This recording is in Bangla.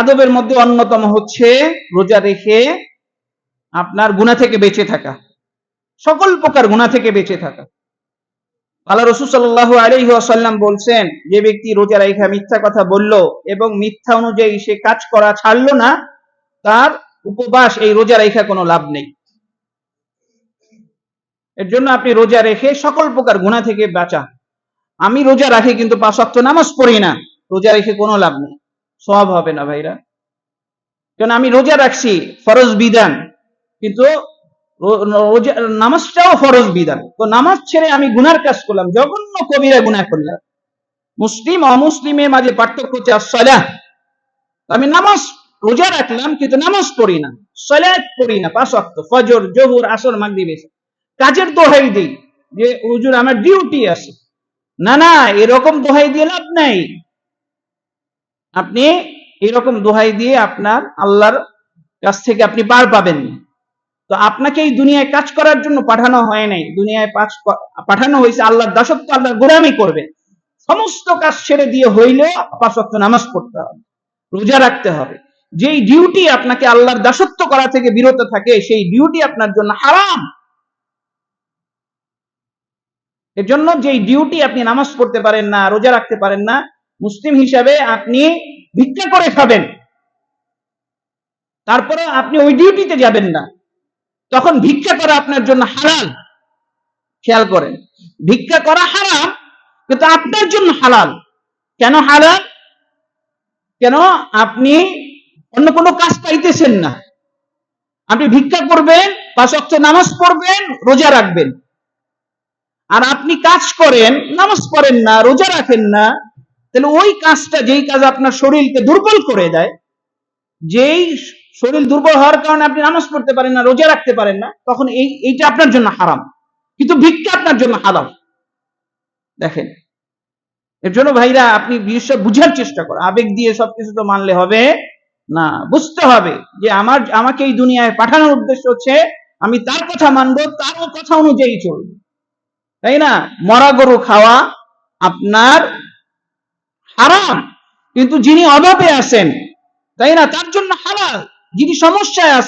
আদবের মধ্যে অন্যতম হচ্ছে রোজা রেখে আপনার গুনাহ থেকে বেঁচে থাকা, সকল প্রকার গুনাহ থেকে বেঁচে থাকা। আল্লাহ রাসূল সাল্লাল্লাহু আলাইহি ওয়াসাল্লাম বলছেন, যে ব্যক্তি রোজা রেখে মিথ্যা কথা বলল এবং মিথ্যা অনুযায়ী সে কাজ করা ছাড়লো না, তার উপবাস এই রোজা রেখে কোনো লাভ নেই। এর জন্য আপনি রোজা রেখে সকল প্রকার গুনাহ থেকে বাঁচা। আমি রোজা রাখি কিন্তু 5 ওয়াক্ত নামাজ পড়ি না, রোজা রেখে কোনো লাভ নেই, সওয়াব হবে না ভাইরা। কারণ আমি রোজা রাখছি ফরজ বিধান, কিন্তু নামাজটাও ফরজ বিধান, তো নামাজ ছেড়ে আমি গুনার কাজ করলাম, জঘন্য কবিরা গুনাহ করলাম। মুসলিম অমুসলিমের মাঝে পার্থক্য হচ্ছে আসসালাহ। আমি নামাজ রোজা রাখলাম কিন্তু নামাজ পড়ি না, সালাত পড়ি না 5 ওয়াক্ত, ফজর, যোহর, আসর, মাগরিব, এশা। কাজের দোহাই দেই যে হুজুর আমার ডিউটি আছে, না না, এরকম দোহাই দিয়ে লাভ নাই। আপনি এরকম দোহাই দিয়ে আপনার আল্লাহর কাছ থেকে আপনি পার পাবেন না। তো আপনাকে এই দুনিয়ায় কাজ করার জন্য পাঠানো হয় নাই, দুনিয়ায় পাঠানো হয়েছে আল্লাহর দাসত্ব, আল্লাহর গোলামি করবে। সমস্ত কাজ ছেড়ে দিয়ে হইলেও 5 ওয়াক্ত নামাজ পড়তে হবে, রোজা রাখতে হবে। যেই ডিউটি আপনাকে আল্লাহর দাসত্ব করা থেকে বিরত থাকে, সেই ডিউটি আপনার জন্য হারাম। এর জন্য যেই ডিউটি আপনি নামাজ পড়তে পারেন না, রোজা রাখতে পারেন না, মুসলিম হিসাবে আপনি ভিক্ষা করে খাবেন, তারপরে আপনি ওই ডিউটিতে যাবেন না, তখন ভিক্ষা করা আপনার জন্য হালাল। খেয়াল করেন, ভিক্ষা করা হারাম কিন্তু আপনার জন্য হালাল। কেন হালাল? কেন? আপনি অন্য কোনো কাজ পাইতেছেন না, আপনি ভিক্ষা করবেন, 5 ওয়াক্ত নামাজ পড়বেন, রোজা রাখবেন। আর আপনি কাজ করেন, নামাজ পড়েন না, রোজা রাখেন না, তাহলে ওই কাজটা, যেই কাজ আপনার শরীরকে দুর্বল করে দেয়, যেই শরীর দুর্বল হওয়ার কারণে আপনি নামাজ পড়তে পারেন না, রোজা রাখতে পারেন না, তখন এইটা আপনার জন্য হারাম, কিন্তু ভিক্ষা আপনার জন্য হালাল। দেখেন, এর জন্য ভাইরা আপনি বিষয় বুঝার চেষ্টা করুন। আবেগ দিয়ে সবকিছু তো মানলে হবে না, বুঝতে হবে যে আমাকে এই দুনিয়ায় পাঠানোর উদ্দেশ্য হচ্ছে আমি তার কথা মানবো, তার কথা অনুযায়ী চলবো, তাই না? মরা গরু খাওয়া আপনার হারাম, কিন্তু যিনি অভাবে আছেন, তাই না, তার জন্য হালাল। যিনি সমস্যায় আছেন,